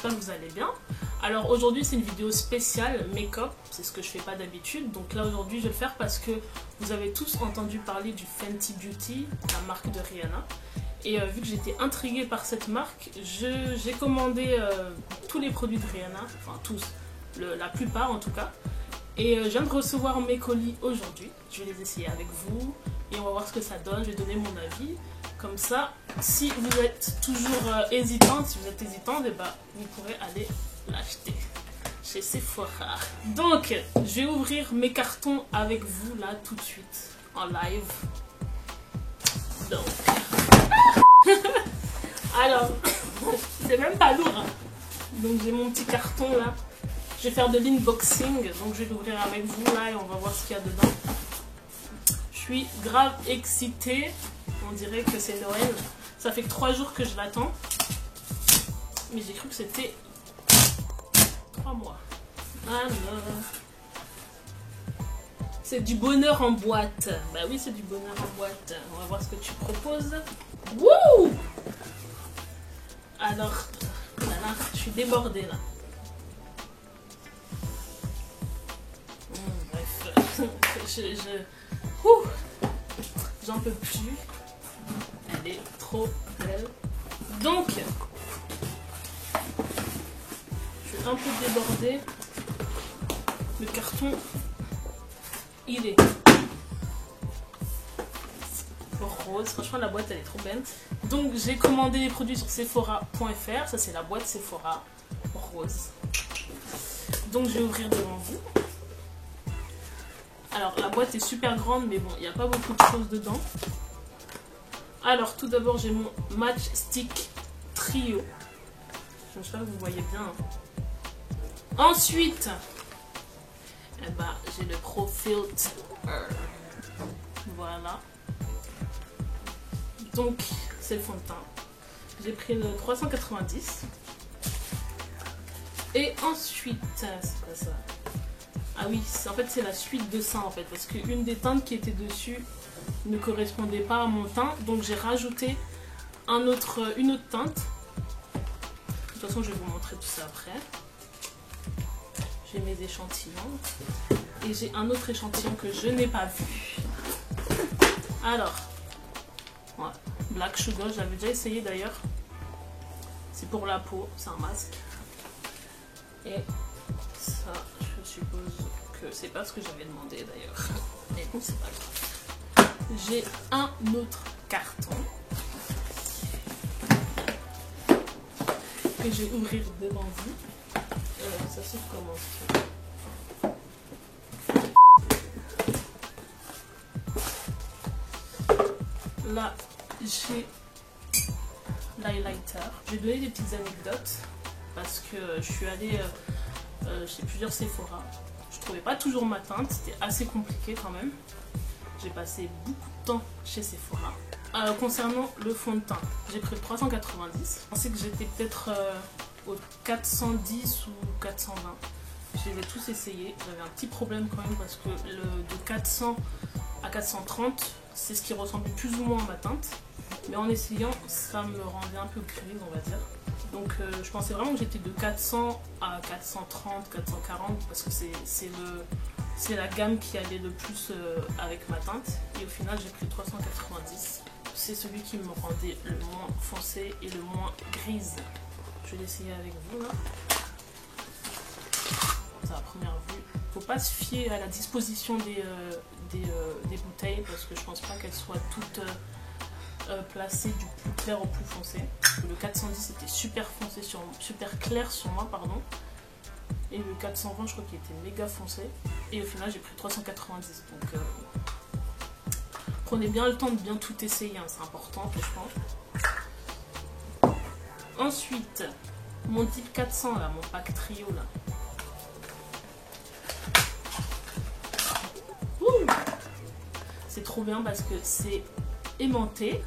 j'espère que vous allez bien. Alors aujourd'hui c'est une vidéo spéciale make-up, c'est ce que je fais pas d'habitude. Donc là aujourd'hui je vais le faire parce que vous avez tous entendu parler du Fenty Beauty, la marque de Rihanna. Et vu que j'étais intriguée par cette marque, j'ai commandé tous les produits de Rihanna, enfin tous, la plupart en tout cas. Et je viens de recevoir mes colis aujourd'hui, je vais les essayer avec vous et on va voir ce que ça donne, je vais donner mon avis. Comme ça, si vous êtes toujours hésitant, eh ben, vous pourrez aller l'acheter chez Sephora. Donc, je vais ouvrir mes cartons avec vous là tout de suite, en live. Donc, alors, c'est même pas lourd. Hein. Donc j'ai mon petit carton là. Je vais faire de l'inboxing, donc je vais l'ouvrir avec vous là et on va voir ce qu'il y a dedans. Je suis grave excitée. On dirait que c'est Noël. Ça fait que 3 jours que je l'attends. Mais j'ai cru que c'était 3 mois. Alors, c'est du bonheur en boîte. Bah oui, c'est du bonheur en boîte. On va voir ce que tu proposes. Wouh! Alors, voilà, je suis débordée là. Bref, j'en peux plus. Elle est trop belle. Donc, je suis un peu débordée. Le carton, il est rose. Franchement, la boîte, elle est trop belle. Donc, j'ai commandé les produits sur Sephora.fr. Ça, c'est la boîte Sephora rose. Donc, je vais ouvrir devant vous. Alors, la boîte est super grande, mais bon, il n'y a pas beaucoup de choses dedans. Alors, tout d'abord, j'ai mon Match Stick Trio. J'espère que vous voyez bien. Ensuite, eh ben, j'ai le Pro Filter. Voilà. Donc, c'est le fond de teint. J'ai pris le 390. Et ensuite, c'est quoi ça? Ah oui, en fait, c'est la suite de ça, en fait. Parce qu'une des teintes qui était dessus ne correspondait pas à mon teint. Donc, j'ai rajouté une autre teinte. De toute façon, je vais vous montrer tout ça après. J'ai mes échantillons. Et j'ai un autre échantillon que je n'ai pas vu. Alors, ouais, Black Sugar, j'avais déjà essayé d'ailleurs. C'est pour la peau, c'est un masque. Et ça, je suppose que c'est pas ce que j'avais demandé d'ailleurs. Mais bon, c'est pas grave. J'ai un autre carton que je vais ouvrir devant vous. Ça s'ouvre comment? Là, j'ai l'highlighter. Je vais donner des petites anecdotes parce que je suis allée chez plusieurs Sephora. Je trouvais pas toujours ma teinte, c'était assez compliqué quand même. J'ai passé beaucoup de temps chez Sephora. Concernant le fond de teint, j'ai pris le 390. Je pensais que j'étais peut-être au 410 ou 420. Je les ai tous essayés. J'avais un petit problème quand même parce que de 400 à 430, c'est ce qui ressemblait plus ou moins à ma teinte. Mais en essayant, ça me rendait un peu grise, on va dire. Donc je pensais vraiment que j'étais de 400 à 430, 440 parce que c'est la gamme qui allait le plus avec ma teinte. Et au final, j'ai pris 390. C'est celui qui me rendait le moins foncé et le moins grise. Je vais l'essayer avec vous là. C'est la première vue. Faut pas se fier à la disposition des bouteilles parce que je pense pas qu'elles soient toutes placées du plus clair au plus foncé. Le 410 était super foncé super clair sur moi, pardon. Et le 420, je crois qu'il était méga foncé. Et au final, j'ai pris 390. Donc, prenez bien le temps de bien tout essayer. Hein, c'est important, je pense. Ensuite, mon type 400, là, mon pack trio, là. C'est trop bien parce que c'est aimanté.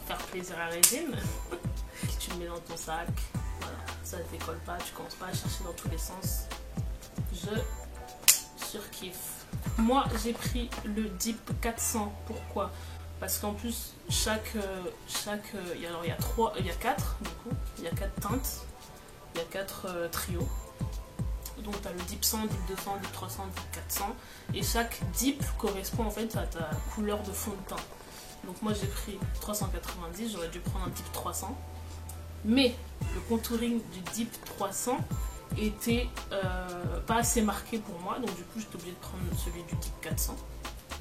Faire plaisir à Régine. Tu le mets dans ton sac. Voilà, ça ne décolle pas, tu commences pas à chercher dans tous les sens. Je surkiffe. Moi, j'ai pris le Deep 400. Pourquoi? Parce qu'en plus, il y a 4 du coup, il y a 4 teintes. Il y a 4 trios. Donc tu as le dip 100, dip 200, dip 300, dip 400. Et chaque dip correspond en fait à ta couleur de fond de teint. Donc moi j'ai pris 390, j'aurais dû prendre un dip 300. Mais le contouring du dip 300 était pas assez marqué pour moi. Donc du coup j'étais obligée de prendre celui du dip 400.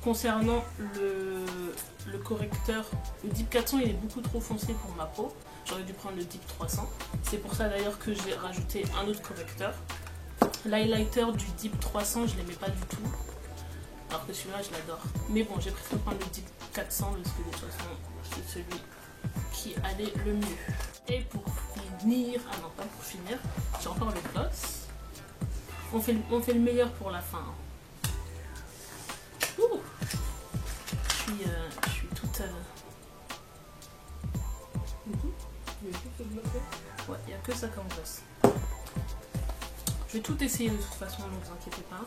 Concernant le correcteur, le dip 400 il est beaucoup trop foncé pour ma peau. J'aurais dû prendre le dip 300. C'est pour ça d'ailleurs que j'ai rajouté un autre correcteur. L'highlighter du dip 300 je l'aimais pas du tout. Alors que celui-là je l'adore. Mais bon, j'ai préféré prendre le dip 400 parce que de toute façon c'est celui qui allait le mieux. Et pour finir, ah non pas pour finir, j'ai encore le gloss. On fait le meilleur pour la fin. Ouh. Je suis toute... Ouais, il n'y a que ça comme gloss. Je vais tout essayer de toute façon, ne vous inquiétez pas.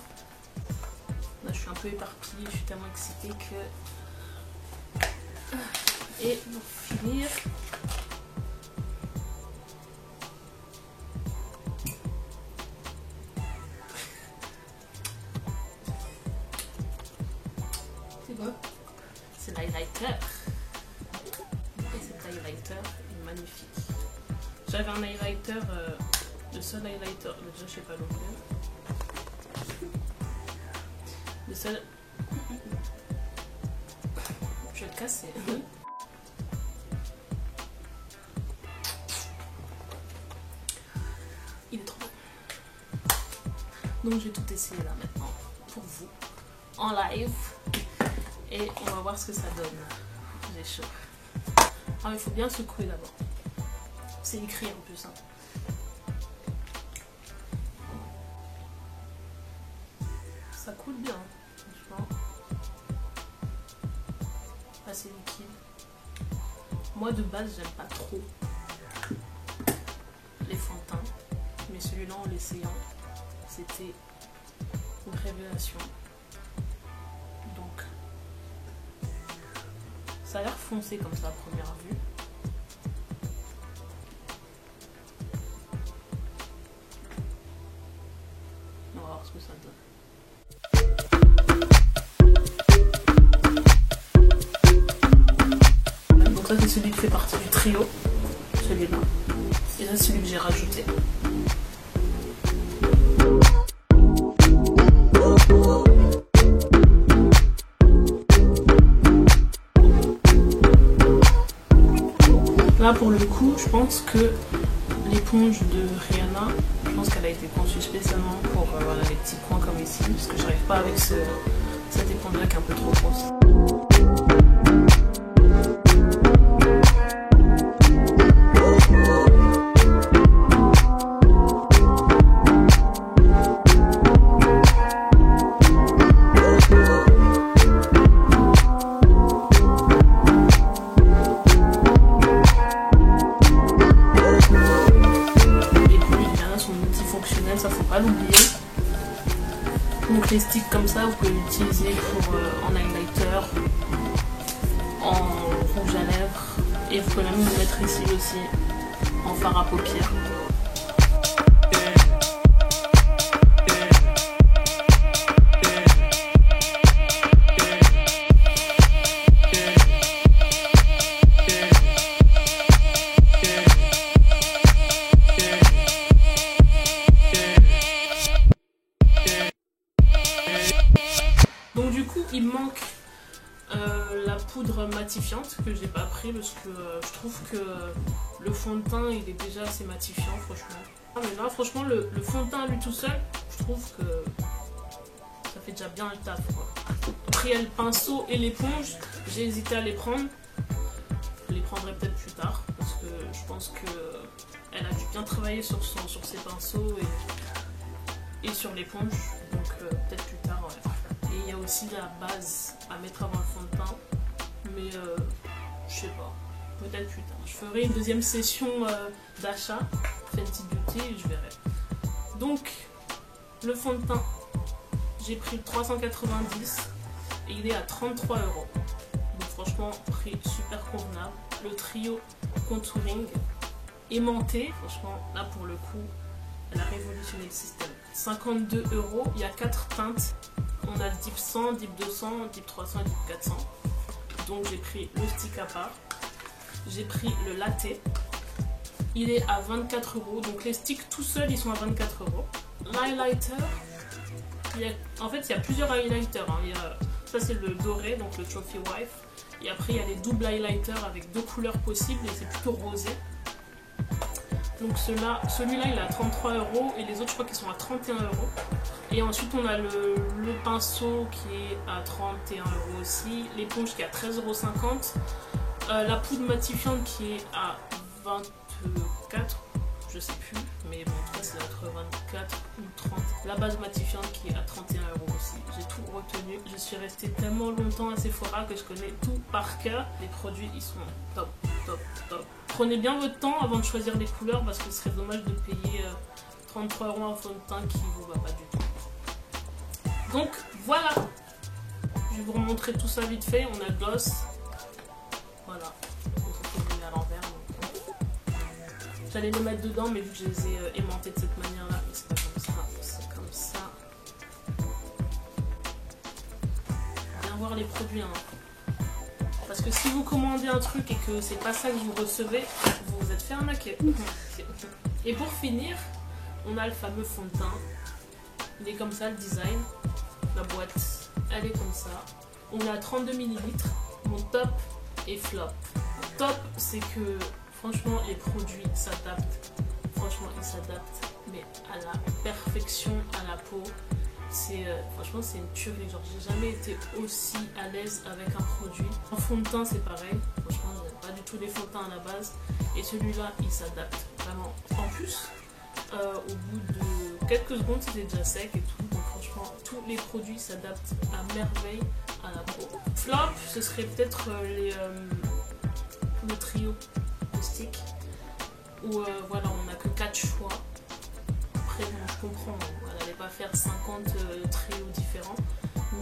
Là, je suis un peu éparpillée, je suis tellement excitée que... Et pour finir... C'est quoi? C'est l'highlighter. Et cet highlighter est magnifique. J'avais un highlighter, le seul highlighter, déjà je sais pas l'ouvrir. Le seul... Je vais le casser. Il est trop bon. Donc j'ai tout essayé là maintenant pour vous en live et on va voir ce que ça donne. J'ai chaud. Ah, il faut bien secouer d'abord. C'est écrit en plus. Hein. Ça coule bien, franchement. Assez liquide. Moi de base, j'aime pas trop les fonds de teint, mais celui-là en l'essayant, c'était une révélation. Donc, ça a l'air foncé comme ça à première vue. On va voir ce que ça donne. Donc ça c'est celui qui fait partie du trio, celui-là. Et ça c'est celui que j'ai rajouté. Là pour le coup, je pense que l'éponge de Rihanna, je pense qu'elle a été conçue spécialement pour voilà, les petits points comme ici, parce que j'arrive pas avec cette éponge-là qui est un peu trop grosse. Ça faut pas l'oublier. Donc les sticks comme ça vous pouvez l'utiliser pour en highlighter, en rouge à lèvres et vous pouvez même le mettre ici aussi en fard à paupières. Donc du coup il manque la poudre matifiante que j'ai pas pris parce que je trouve que le fond de teint il est déjà assez matifiant franchement. Ah, mais là franchement le fond de teint à lui tout seul je trouve que ça fait déjà bien le taf quoi. Après il y a le pinceau et l'éponge, j'ai hésité à les prendre. Je les prendrai peut-être plus tard parce que je pense que elle a dû bien travailler sur ses pinceaux et sur l'éponge, donc peut-être plus tard ouais. Et il y a aussi la base à mettre avant le fond de teint, mais je sais pas, peut-être plus tard. Je ferai une deuxième session d'achat Fenty Beauty et je verrai. Donc le fond de teint, j'ai pris 390 et il est à 33 €. Donc franchement prix super convenable. Le trio contouring aimantée. Franchement, là pour le coup, elle a révolutionné le système. 52 €, il y a 4 teintes. On a le Dip 100, Dip 200, Dip 300 et Dip 400. Donc j'ai pris le stick à part. J'ai pris le latte. Il est à 24 €. Donc les sticks tout seuls, ils sont à 24 €. L'highlighter, en fait, il y a plusieurs highlighters. Hein. Ça, c'est le doré, donc le Trophy Wife. Et après, il y a les doubles highlighters avec 2 couleurs possibles et c'est plutôt rosé. Donc celui-là, il est à 33 € et les autres, je crois qu'ils sont à 31 €. Et ensuite, on a le pinceau qui est à 31 € aussi. L'éponge qui est à 13,50 €. La poudre matifiante qui est à 24, je sais plus, mais bon, en tout cas c'est entre 24 ou 30. La base matifiante qui est à 31 € aussi. J'ai tout retenu. Je suis restée tellement longtemps à Sephora que je connais tout par cœur. Les produits, ils sont top, top, top. Prenez bien votre temps avant de choisir les couleurs parce que ce serait dommage de payer 33 € un fond de teint qui vous va pas du tout. Donc voilà, je vais vous remontrer tout ça vite fait. On a le gloss. Voilà. À l'envers. J'allais les mettre dedans, mais vu que je les ai aimantés de cette manière-là, mais c'est pas comme ça, c'est comme ça. Bien voir les produits, hein. Parce que si vous commandez un truc et que c'est pas ça que vous recevez, vous vous êtes fait arnaquer. Et pour finir, on a le fameux fond de teint. Il est comme ça, le design. La boîte, elle est comme ça. On a 32 ml. Mon top et flop. Top, c'est que franchement les produits s'adaptent. Franchement, ils s'adaptent, mais à la perfection à la peau. Franchement, c'est une tuerie. Genre, j'ai jamais été aussi à l'aise avec un produit. En fond de teint, c'est pareil. Franchement, je n'aime pas du tout les fonds de teint à la base. Et celui-là, il s'adapte vraiment. En plus, au bout de quelques secondes, c'était déjà sec et tout. Donc, franchement, tous les produits s'adaptent à merveille à la peau. Flop, ce serait peut-être le trio de stick où voilà, on n'a que 4 choix. Après bon, je comprends, on n'allait pas faire 50 trios différents,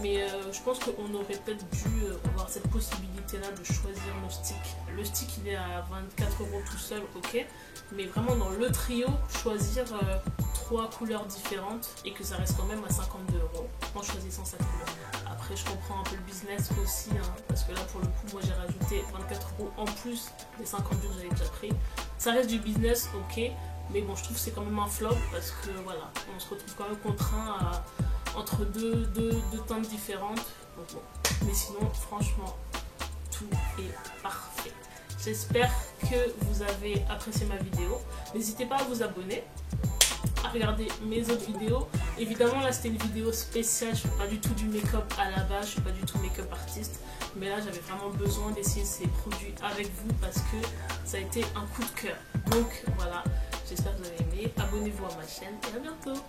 mais je pense qu'on aurait peut-être dû avoir cette possibilité là de choisir nos sticks. Le stick il est à 24 € tout seul, ok, mais vraiment dans le trio choisir 3 couleurs différentes et que ça reste quand même à 52 € en choisissant cette couleur. Après je comprends un peu le business aussi, hein, parce que là pour le coup moi j'ai rajouté 24 € en plus des 52 que j'avais déjà pris. Ça reste du business, ok, mais bon je trouve que c'est quand même un flop parce que voilà, on se retrouve quand même contraint entre deux teintes différentes. Donc bon. Mais sinon franchement tout est parfait. J'espère que vous avez apprécié ma vidéo. N'hésitez pas à vous abonner, à regarder mes autres vidéos. Évidemment là c'était une vidéo spéciale, je fais pas du tout du make-up à la base, je suis pas du tout make-up artiste, mais là j'avais vraiment besoin d'essayer ces produits avec vous parce que ça a été un coup de cœur. Donc voilà, j'espère que vous avez aimé, abonnez-vous à ma chaîne et à bientôt.